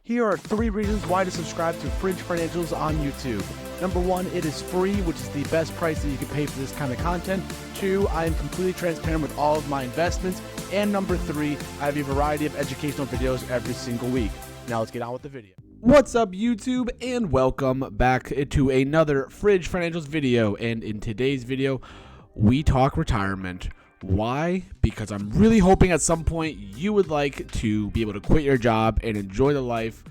Here are 3 reasons why to subscribe to Fringe Financials on YouTube. Number 1, it is free, which is the best price that you can pay for this kind of content. 2, I am completely transparent with all of my investments. And number 3, I have a variety of educational videos every single week. Now let's get on with the video. What's up, YouTube, and welcome back to another Fringe Financials video. And in today's video, we talk retirement. Why? Because I'm really hoping at some point you would like to be able to quit your job and enjoy the life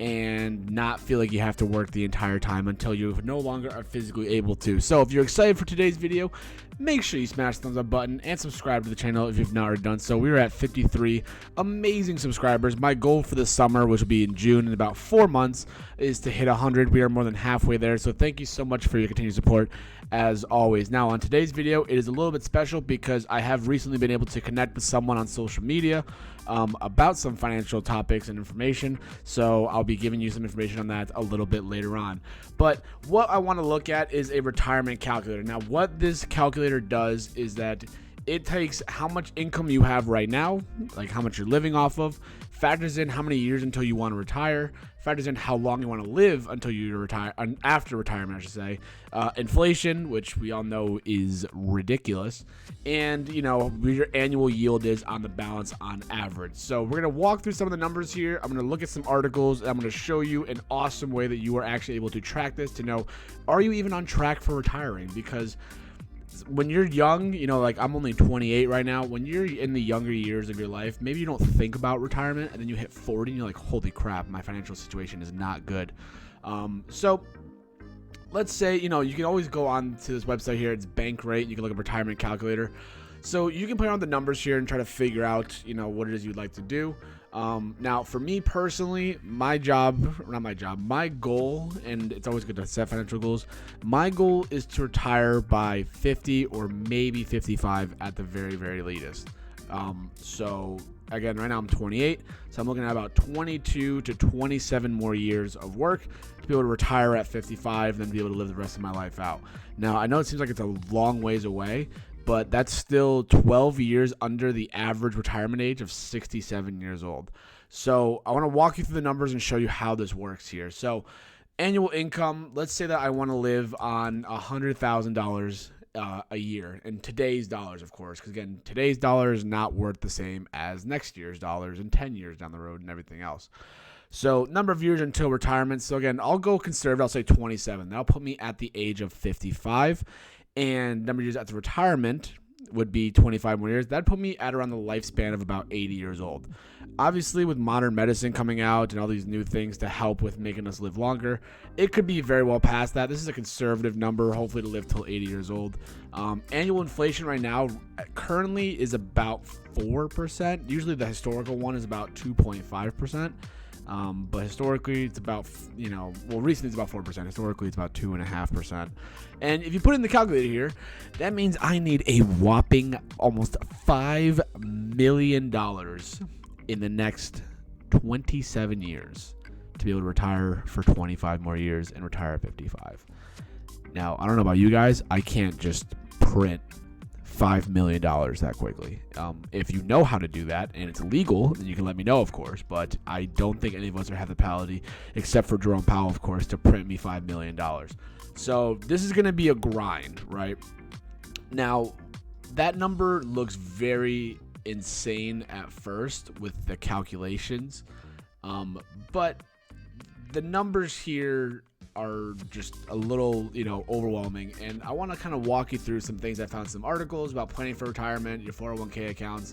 and not feel like you have to work the entire time until you no longer are physically able to. So if you're excited for today's video, make sure you smash the thumbs up button and subscribe to the channel if you've not already done so. We're at 53 amazing subscribers. My goal for the summer, which will be in June in about 4 months, is to hit 100. We are more than halfway there, so thank you so much for your continued support as always. Now on today's video, it is a little bit special because I have recently been able to connect with someone on social media about some financial topics and information, so I'll be giving you some information on that a little bit later on. But what I want to look at is a retirement calculator. Now what this calculator does is that it takes how much income you have right now, like how much you're living off of, factors in how many years until you want to retire, factors in how long you want to live until you retire, after retirement, I should say, inflation, which we all know is ridiculous, and what your annual yield is on the balance on average. So we're going to walk through some of the numbers here. I'm going to look at some articles, and I'm going to show you an awesome way that you are actually able to track this to know, are you even on track for retiring? Because when you're young, like I'm only 28 right now, when you're in the younger years of your life, maybe you don't think about retirement, and then you hit 40 and you're like, holy crap, my financial situation is not good. So let's say, you can always go on to this website here. It's Bankrate. You can look at retirement calculator. So you can play around with the numbers here and try to figure out, what it is you'd like to do. Now for me personally, my goal, and it's always good to set financial goals. My goal is to retire by 50 or maybe 55 at the very, very latest. So again, right now I'm 28, so I'm looking at about 22 to 27 more years of work to be able to retire at 55 and then be able to live the rest of my life out. Now I know it seems like it's a long ways away, but that's still 12 years under the average retirement age of 67 years old. So I want to walk you through the numbers and show you how this works here. So annual income, let's say that I want to live on $100,000 a year in today's dollars, of course, because again, today's dollar is not worth the same as next year's dollars and 10 years down the road and everything else. So number of years until retirement. So again, I'll go conservative. I'll say 27. That'll put me at the age of 55. And number of years after retirement would be 25 more years. That'd put me at around the lifespan of about 80 years old. Obviously, with modern medicine coming out and all these new things to help with making us live longer, it could be very well past that. This is a conservative number, hopefully to live till 80 years old. Annual inflation right now currently is about 4%. Usually the historical one is about 2.5%. But historically it's about, recently it's about 4%. Historically it's about 2.5%. And if you put in the calculator here, that means I need a whopping almost $5 million in the next 27 years to be able to retire for 25 more years and retire at 55. Now, I don't know about you guys. I can't just print $5 million that quickly. If you know how to do that and it's legal, then you can let me know, of course, but I don't think any of us have the ability, except for Jerome Powell, of course, to print me $5 million. So this is going to be a grind, right? Now, that number looks very insane at first with the calculations, but the numbers here are just a little, overwhelming. And I want to kind of walk you through some things. I found some articles about planning for retirement, your 401k accounts.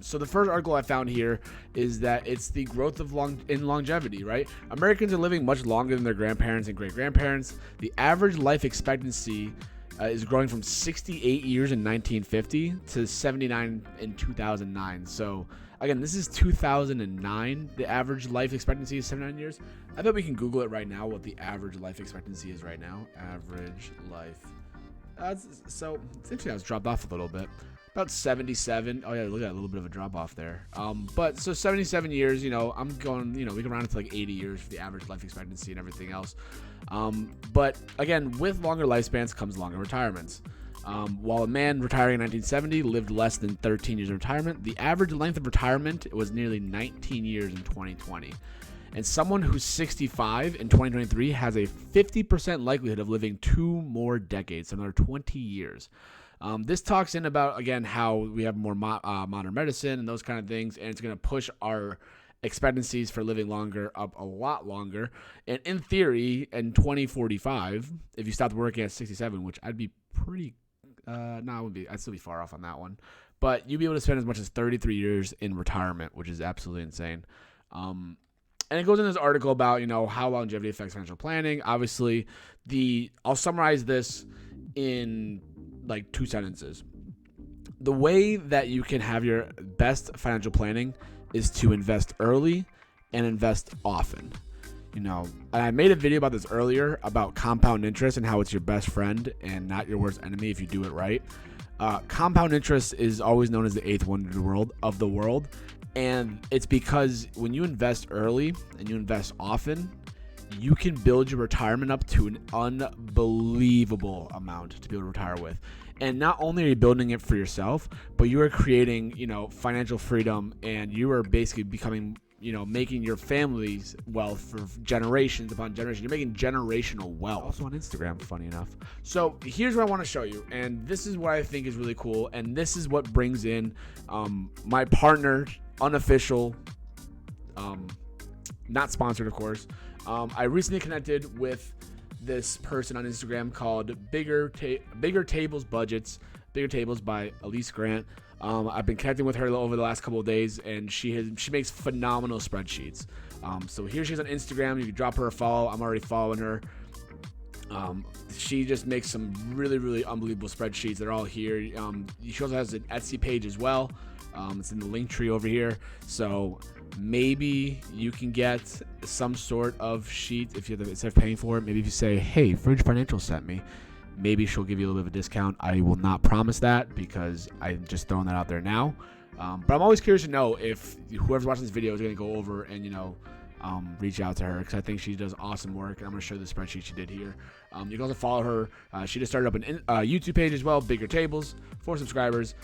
So the first article I found here is that it's the growth of longevity, right? Americans are living much longer than their grandparents and great-grandparents. The average life expectancy is growing from 68 years in 1950 to 79 in 2009. So again, this is 2009. The average life expectancy is 79 years. I bet we can Google it right now what the average life expectancy is right now. Average life. So essentially, I was dropped off a little bit. About 77. Oh yeah, look at a little bit of a drop off there. But so 77 years. I'm going. We can round it to like 80 years for the average life expectancy and everything else. But again, with longer lifespans comes longer retirements. While a man retiring in 1970 lived less than 13 years of retirement, the average length of retirement was nearly 19 years in 2020. And someone who's 65 in 2023 has a 50% likelihood of living 2 more decades, so another 20 years. This talks in about, again, how we have more modern medicine and those kind of things, and it's going to push our expectancies for living longer up a lot longer. And in theory, in 2045, if you stopped working at 67, which I'd be pretty, I wouldn't be, I'd still be far off on that one. But you'd be able to spend as much as 33 years in retirement, which is absolutely insane. And it goes in this article about, how longevity affects financial planning. Obviously, I'll summarize this in like 2 sentences. The way that you can have your best financial planning is to invest early and invest often. And I made a video about this earlier about compound interest and how it's your best friend and not your worst enemy if you do it right. Compound interest is always known as the 8th wonder of the world. And it's because when you invest early and you invest often, you can build your retirement up to an unbelievable amount to be able to retire with. And not only are you building it for yourself, but you are creating, financial freedom, and you are basically becoming, making your family's wealth for generations upon generations. You're making generational wealth. Also on Instagram, funny enough. So here's what I want to show you. And this is what I think is really cool. And this is what brings in my partner, unofficial, not sponsored, of course. I recently connected with this person on Instagram called Bigger Tables Budgets, Bigger Tables by Elise Grant. I've been connecting with her over the last couple of days, and she makes phenomenal spreadsheets. So here she is on Instagram. You can drop her a follow. I'm already following her. She just makes some really, really unbelievable spreadsheets. They're all here. She also has an Etsy page as well. It's in the link tree over here. So maybe you can get some sort of sheet if you instead of paying for it. Maybe if you say, "Hey, Fridge Financial sent me," maybe she'll give you a little bit of a discount. I will not promise that because I'm just throwing that out there now. But I'm always curious to know if whoever's watching this video is going to go over and reach out to her, because I think she does awesome work. And I'm going to show you the spreadsheet she did here. You can also follow her. She just started up an YouTube page as well, Bigger Tables, 4 subscribers.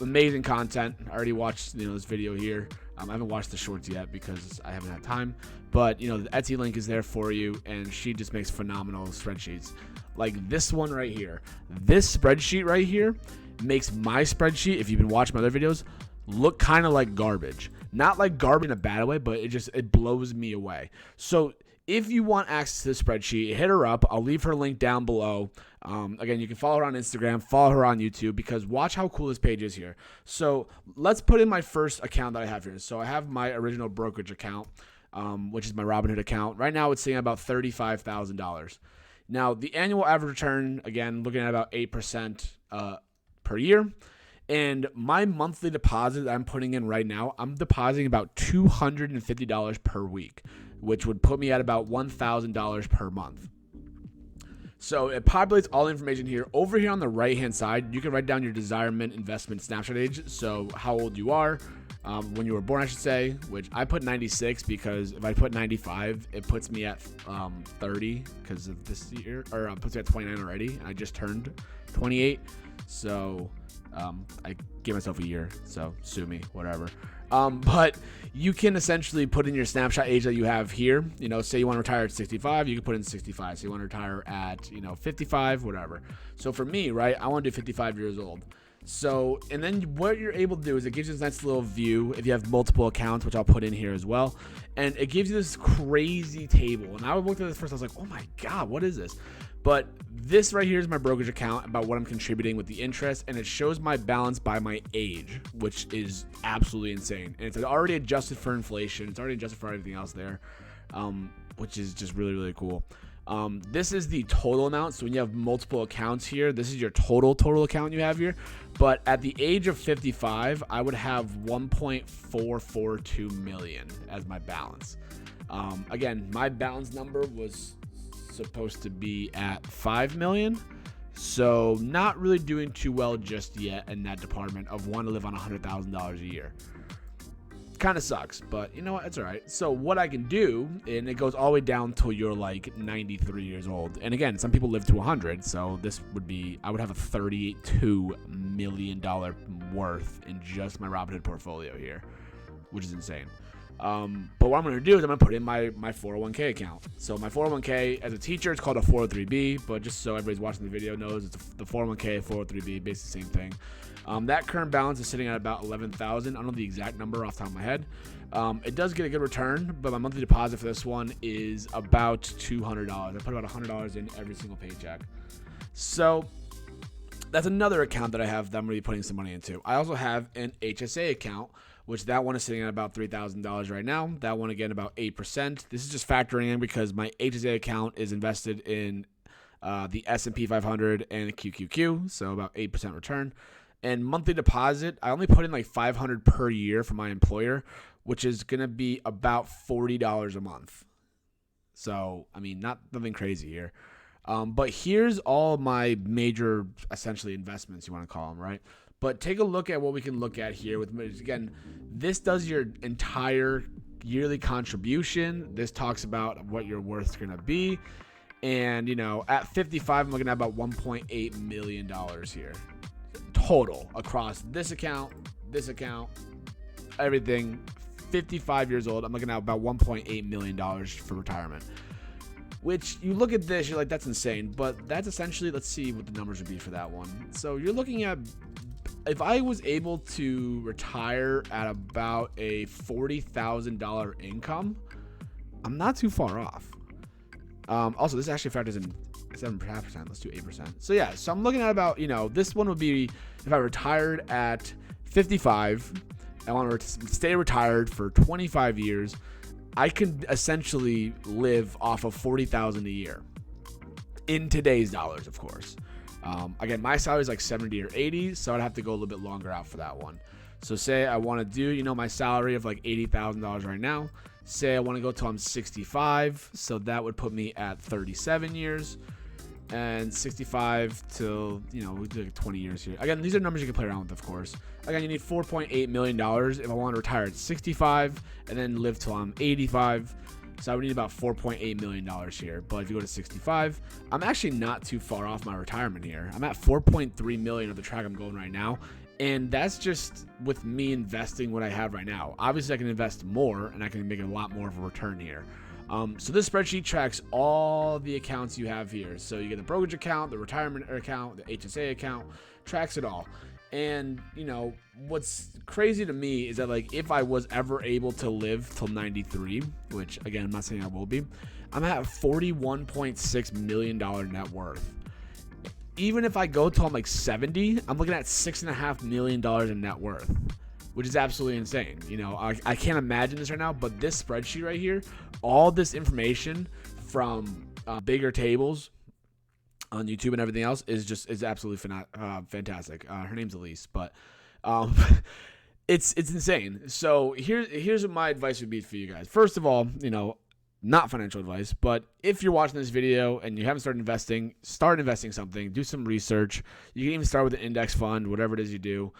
Amazing content. I already watched this video here. I haven't watched the shorts yet because I haven't had time. But the Etsy link is there for you, and she just makes phenomenal spreadsheets. Like this one right here. This spreadsheet right here makes my spreadsheet, if you've been watching my other videos, look kind of like garbage. Not like garbage in a bad way, but it blows me away. So if you want access to the spreadsheet, hit her up. I'll leave her link down below. Again, you can follow her on Instagram, follow her on YouTube, because watch how cool this page is here. So let's put in my first account that I have here. So I have my original brokerage account, which is my Robinhood account. Right now it's sitting at about $35,000. Now the annual average return, again, looking at about 8% per year. And my monthly deposit that I'm putting in right now, I'm depositing about $250 per week, which would put me at about $1,000 per month. So it populates all the information here. Over here on the right-hand side, you can write down your desired investment snapshot age. So how old you are, when you were born, I should say, which I put 96 because if I put 95, it puts me at 30 because of this year, or puts me at 29 already. And I just turned 28. So I gave myself a year, so sue me, whatever. But you can essentially put in your snapshot age that you have here. Say you want to retire at 65, you can put in 65. So you want to retire at 55, whatever. So for me, right, I want to do 55 years old. So, and then what you're able to do is it gives you this nice little view if you have multiple accounts, which I'll put in here as well. And it gives you this crazy table. And I looked at this first, I was like, oh my God, what is this? But this right here is my brokerage account about what I'm contributing with the interest, and it shows my balance by my age, which is absolutely insane. And it's already adjusted for inflation. It's already adjusted for everything else there, which is just really, really cool. This is the total amount. So when you have multiple accounts here, this is your total account you have here. But at the age of 55, I would have 1.442 million as my balance. Again, my balance number was supposed to be at 5 million. So not really doing too well just yet in that department of wanting to live on $100,000 a year. Kind of sucks, but you know what? It's all right. So what I can do, and it goes all the way down till you're like 93 years old. And again, some people live to 100, so this would be, I would have a $32 million worth in just my Robinhood portfolio here, which is insane. But what I'm going to do is I'm going to put in my 401k account. So my 401k, as a teacher, it's called a 403b, but just so everybody's watching the video knows, it's the 401k, 403b, basically the same thing. That current balance is sitting at about $11,000. I don't know the exact number off the top of my head. It does get a good return, but my monthly deposit for this one is about $200. I put about $100 in every single paycheck. So that's another account that I have that I'm going to be putting some money into. I also have an HSA account, which that one is sitting at about $3,000 right now. That one, again, about 8%. This is just factoring in because my HSA account is invested in the S&P 500 and QQQ, so about 8% return. And monthly deposit, I only put in like $500 per year for my employer, which is going to be about $40 a month. So, I mean, nothing crazy here. But here's all my major, essentially, investments, you want to call them, right? But take a look at what we can look at here. Again, this does your entire yearly contribution. This talks about what your worth is going to be. And, at 55, I'm looking at about $1.8 million here. Total across this account, everything. 55 years old, I'm looking at about $1.8 million for retirement. Which, you look at this, you're like, that's insane. But that's essentially, let's see what the numbers would be for that one. So you're looking at, if I was able to retire at about a $40,000 income, I'm not too far off. Also, this actually factors in 7.5%. Let's do 8%. So yeah, so I'm looking at about, this one would be if I retired at 55, I want to stay retired for 25 years, I can essentially live off of $40,000 a year in today's dollars, of course. Again, my salary is like 70 or 80, so I'd have to go a little bit longer out for that one. So say I want to do, my salary of like $80,000 right now. Say I want to go till I'm 65, so that would put me at 37 years. And 65 till, we do like 20 years here. Again, these are numbers you can play around with, of course. Again, you need $4.8 million if I want to retire at 65 and then live till I'm 85. So I would need about $4.8 million here. But if you go to 65, I'm actually not too far off my retirement here. I'm at $4.3 million of the track I'm going right now. And that's just with me investing what I have right now. Obviously, I can invest more and I can make a lot more of a return here. So this spreadsheet tracks all the accounts you have here. So you get the brokerage account, the retirement account, the HSA account, tracks it all. And, what's crazy to me is that, like, if I was ever able to live till 93, which, again, I'm not saying I will be, I'm at $41.6 million net worth. Even if I go till I'm like 70, I'm looking at $6.5 million in net worth, which is absolutely insane. I can't imagine this right now, but this spreadsheet right here, all this information from bigger tables on YouTube and everything else is absolutely fantastic. Her name's Elise, but it's insane. So here's what my advice would be for you guys. First of all, not financial advice, but if you're watching this video and you haven't started investing, start investing something. Do some research. You can even start with an index fund, whatever it is you do.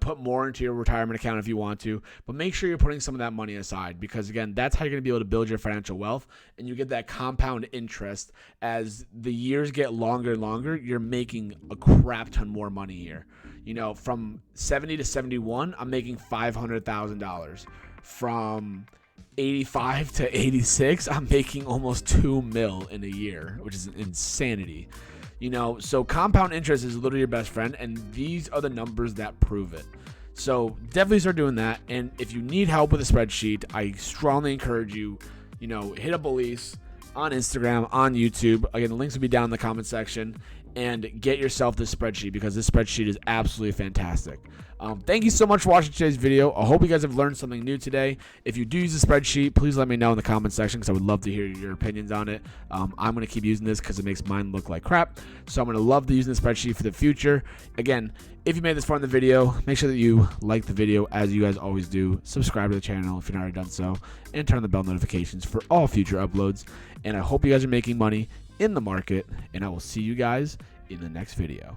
Put more into your retirement account if you want to, but make sure you're putting some of that money aside because, again, that's how you're going to be able to build your financial wealth, and you get that compound interest as the years get longer and longer. You're making a crap ton more money here. From 70 to 71, I'm making $500,000. From 85 to 86, I'm making almost $2 million in a year, which is insanity. So compound interest is literally your best friend, and these are the numbers that prove it. So definitely start doing that. And if you need help with a spreadsheet, I strongly encourage you, hit up Elise on Instagram, on YouTube. Again, the links will be down in the comment section. And get yourself this spreadsheet because this spreadsheet is absolutely fantastic. Thank you so much for watching today's video. I hope you guys have learned something new today. If you do use the spreadsheet, please let me know in the comment section because I would love to hear your opinions on it. I'm going to keep using this because it makes mine look like crap. So I'm going to love to use the spreadsheet for the future. Again, if you made this far in the video, make sure that you like the video as you guys always do. Subscribe to the channel if you've not already done so. And turn on the bell notifications for all future uploads. And I hope you guys are making money in the market. And I will see you guys in the next video.